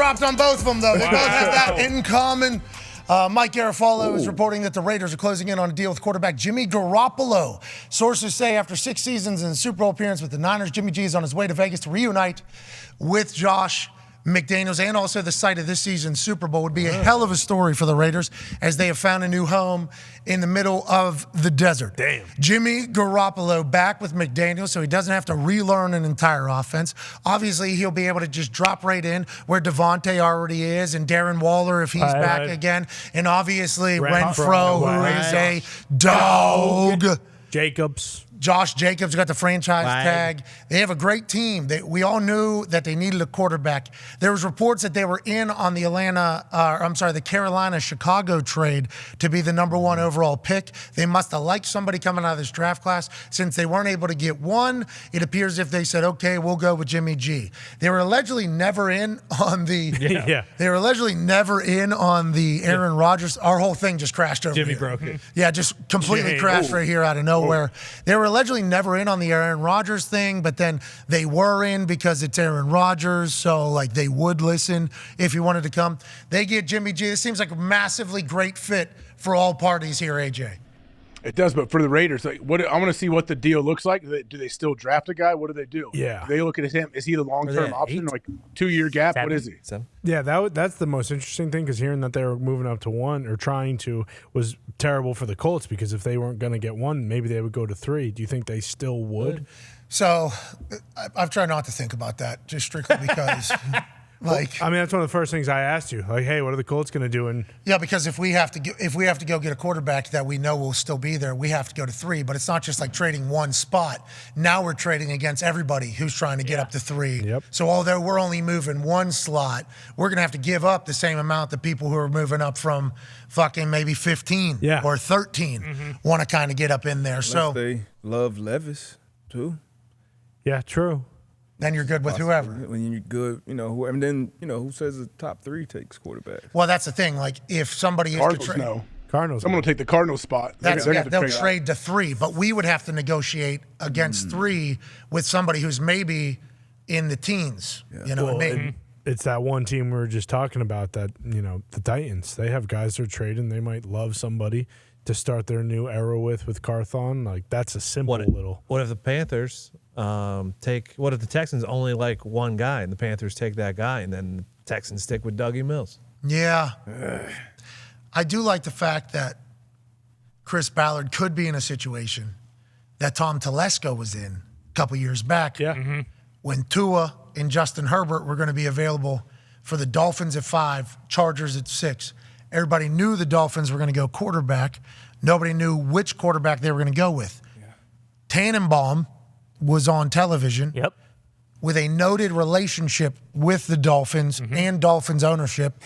dropped on both of them, though. They both have that in common. Mike Garoppolo is reporting that the Raiders are closing in on a deal with quarterback Jimmy Garoppolo. Sources say after 6 seasons and a Super Bowl appearance with the Niners, Jimmy G is on his way to Vegas to reunite with Josh McDaniels, and also the site of this season's Super Bowl. Would be a hell of a story for the Raiders as they have found a new home in the middle of the desert. Damn. Jimmy Garoppolo back with McDaniels, so he doesn't have to relearn an entire offense. Obviously, he'll be able to just drop right in where Devontae already is, and Darren Waller if he's back again, and obviously Renfro, who is a dog. Josh Jacobs got the franchise tag. They have a great team. We all knew that they needed a quarterback. There was reports that they were in on the the Carolina-Chicago trade to be the number 1 overall pick. They must have liked somebody coming out of this draft class. Since they weren't able to get one, it appears as if they said, okay, we'll go with Jimmy G. They were allegedly never in on the They were allegedly never in on the Aaron Rodgers. Our whole thing just crashed over Jimmy here. broke it. Yeah, just completely crashed right here out of nowhere. They were allegedly never in on the Aaron Rodgers thing, but then they were in because it's Aaron Rodgers, so like they would listen if he wanted to come. They get Jimmy G. This seems like a massively great fit for all parties here, AJ. It does, but for the Raiders, I want to see what the deal looks like. Do they still draft a guy? What do they do? Yeah. Do they look at him? Is he the long-term option? Like 2-year gap? What is he? Yeah, that's the most interesting thing, because hearing that they were moving up to 1 or trying to was terrible for the Colts, because if they weren't going to get 1, maybe they would go to 3. Do you think they still would? So I've tried not to think about that, just strictly because Like, I mean, that's one of the first things I asked you. Like, hey, what are the Colts going to do? And yeah, because if we have to go get a quarterback that we know will still be there, we have to go to 3. But it's not just like trading one spot. Now we're trading against everybody who's trying to get up to 3. Yep. So although we're only moving one slot, we're going to have to give up the same amount that people who are moving up from fucking maybe 15 or 13 want to kind of get up in there. Unless so they love Levis too. Yeah, true. Then you're good with whoever. When you're good, whoever. And then, who says the top 3 takes quarterback? Well, that's the thing. Like, if somebody is Cardinals to trade, no. Cardinals. Someone will take the Cardinals spot. They'll trade to 3, but we would have to negotiate against 3 with somebody who's maybe in the teens. Yeah. You know what I mean? It's that one team we were just talking about that, the Titans. They have guys they're trading. They might love somebody to start their new era with Carthon. Like, that's a simple little. What if the Panthers what if the Texans only like one guy and the Panthers take that guy and then the Texans stick with Dougie Mills? Yeah. I do like the fact that Chris Ballard could be in a situation that Tom Telesco was in a couple years back. Yeah. When Tua and Justin Herbert were going to be available for the Dolphins at 5, Chargers at 6. Everybody knew the Dolphins were going to go quarterback. Nobody knew which quarterback they were going to go with. Yeah. Tannenbaum was on television with a noted relationship with the Dolphins and Dolphins ownership.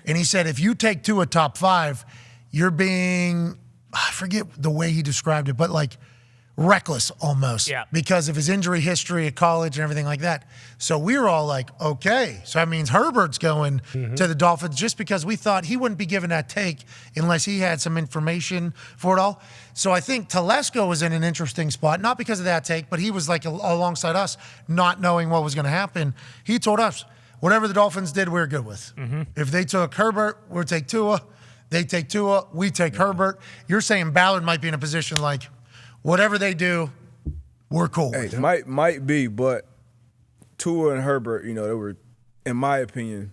And he said, if you take Tua top 5, you're being, I forget the way he described it, but like reckless almost because of his injury history at college and everything like that. So we were all like, okay, so that means Herbert's going to the Dolphins, just because we thought he wouldn't be given that take unless he had some information for it all. So I think Telesco was in an interesting spot, not because of that take, but he was like alongside us, not knowing what was going to happen. He told us, whatever the Dolphins did, we're good with. If they took Herbert, we'll take Tua. They take Tua, we take Herbert. You're saying Ballard might be in a position like, whatever they do, we're cool. Hey, might be, but Tua and Herbert, they were, in my opinion,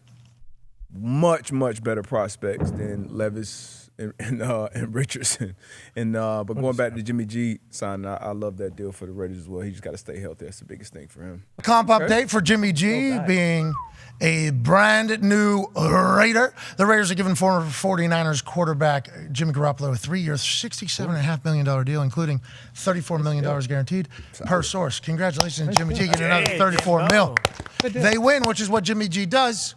much, much better prospects than Levis and Richardson. But going back to Jimmy G signing, I love that deal for the Raiders as well. He just got to stay healthy. That's the biggest thing for him. Comp update for Jimmy G being a brand new Raider. The Raiders are giving former 49ers quarterback Jimmy Garoppolo a 3-year, $67.5 million deal, including $34 million guaranteed per source. Congratulations, Jimmy G, getting another $34 million. They win, which is what Jimmy G does.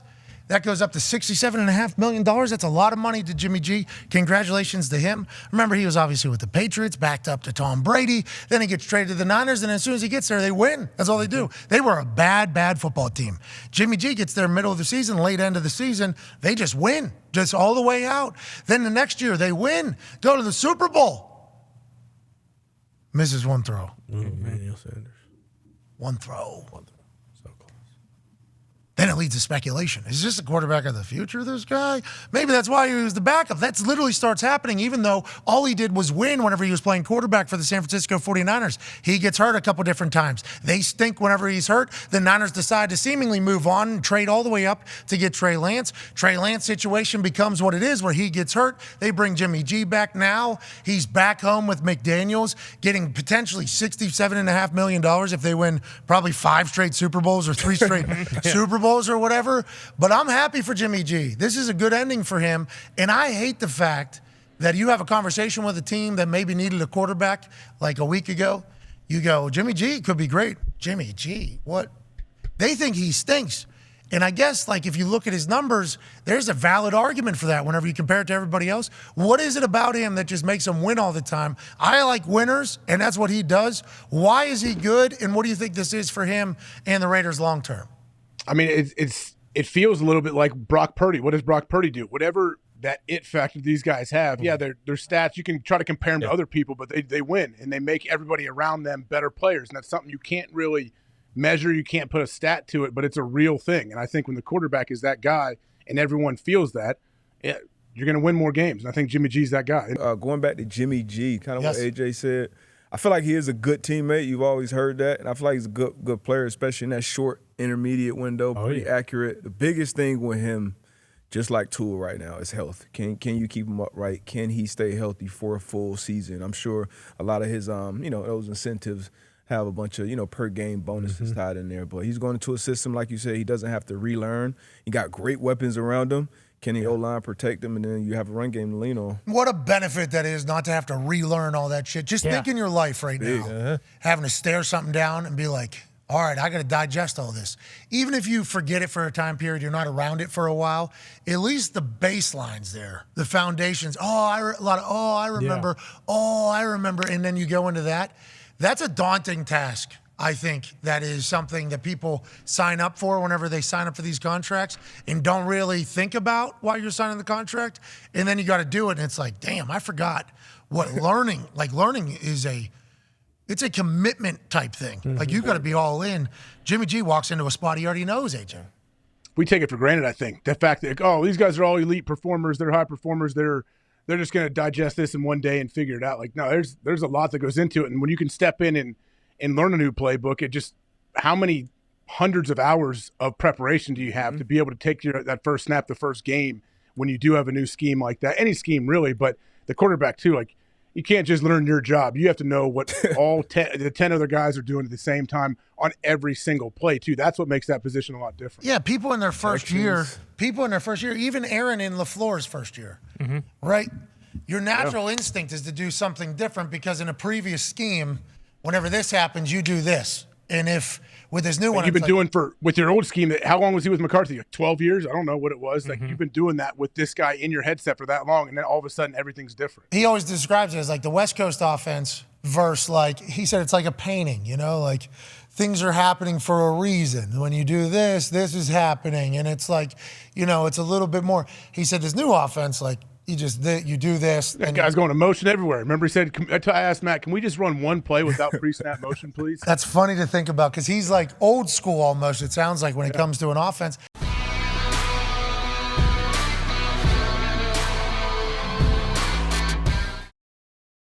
That goes up to $67.5 million. That's a lot of money to Jimmy G. Congratulations to him. Remember, he was obviously with the Patriots, backed up to Tom Brady. Then he gets traded to the Niners, and as soon as he gets there, they win. That's all they do. They were a bad, bad football team. Jimmy G gets there middle of the season, late end of the season. They just win, just all the way out. Then the next year, they win, go to the Super Bowl. Misses one throw. Emmanuel Sanders. One throw. So close. Then it leads to speculation. Is this the quarterback of the future, this guy? Maybe that's why he was the backup. That literally starts happening, even though all he did was win whenever he was playing quarterback for the San Francisco 49ers. He gets hurt a couple different times. They stink whenever he's hurt. The Niners decide to seemingly move on and trade all the way up to get Trey Lance. Trey Lance situation becomes what it is, where he gets hurt. They bring Jimmy G back now. He's back home with McDaniels, getting potentially $67.5 million if they win probably 5 straight Super Bowls or 3 straight Super Bowls or whatever. But I'm happy for Jimmy G. This is a good ending for him. And I hate the fact that you have a conversation with a team that maybe needed a quarterback like a week ago. You go, Jimmy G could be great. Jimmy G, what? They think he stinks. And I guess, like, if you look at his numbers, there's a valid argument for that whenever you compare it to everybody else. What is it about him that just makes him win all the time? I like winners, and that's what he does. Why is he good, and what do you think this is for him and the Raiders long term? I mean, it feels a little bit like Brock Purdy. What does Brock Purdy do? Whatever that it factor these guys have, yeah, their stats, you can try to compare them to other people, but they win, and they make everybody around them better players, and that's something you can't really measure. You can't put a stat to it, but it's a real thing. And I think when the quarterback is that guy and everyone feels that, you're going to win more games. And I think Jimmy G's that guy. Going back to Jimmy G, kind of what AJ said, I feel like he is a good teammate. You've always heard that. And I feel like he's a good player, especially in that short intermediate window, pretty accurate. The biggest thing with him, just like Tua right now, is health. Can you keep him upright? Can he stay healthy for a full season? I'm sure a lot of his, those incentives have a bunch of, per game bonuses tied in there. But he's going into a system, like you said, he doesn't have to relearn. He got great weapons around him. Can the O-line protect him? And then you have a run game to lean on. What a benefit that is not to have to relearn all that shit. Just think in your life right now, having to stare something down and be like, all right, I got to digest all this. Even if you forget it for a time period, you're not around it for a while, at least the baseline's there, the foundations. I remember. And then you go into that. That's a daunting task, I think. That is something that people sign up for whenever they sign up for these contracts and don't really think about while you're signing the contract. And then you got to do it, and it's like, damn, I forgot what learning is it's a commitment type thing. Like, you got to be all in. Jimmy G walks into a spot he already knows, AJ. We take it for granted, I think. The fact that, these guys are all elite performers, they're high performers, they're just going to digest this in one day and figure it out. Like, no, there's a lot that goes into it. And when you can step in and learn a new playbook, it just – how many hundreds of hours of preparation do you have to be able to take that first snap, the first game, when you do have a new scheme like that? Any scheme, really, but the quarterback too. Like, you can't just learn your job. You have to know what all the 10 other guys are doing at the same time on every single play, too. That's what makes that position a lot different. Yeah, people in their first year, even Aaron in LaFleur's first year, right? Your natural instinct is to do something different because in a previous scheme, whenever this happens, you do this. And if with this new one, you've been doing with your old scheme. How long was he with McCarthy? Like 12 years? I don't know what it was. Like, you've been doing that with this guy in your headset for that long, and then all of a sudden everything's different. He always describes it as like the West Coast offense versus, like, he said it's like a painting, like things are happening for a reason. When you do this is happening. And it's like, it's a little bit more. He said this new offense, like, you do this. That guy's going to motion everywhere. Remember, he said, I asked Matt, can we just run one play without pre-snap motion, please? That's funny to think about because he's like old school almost, it sounds like, when it comes to an offense.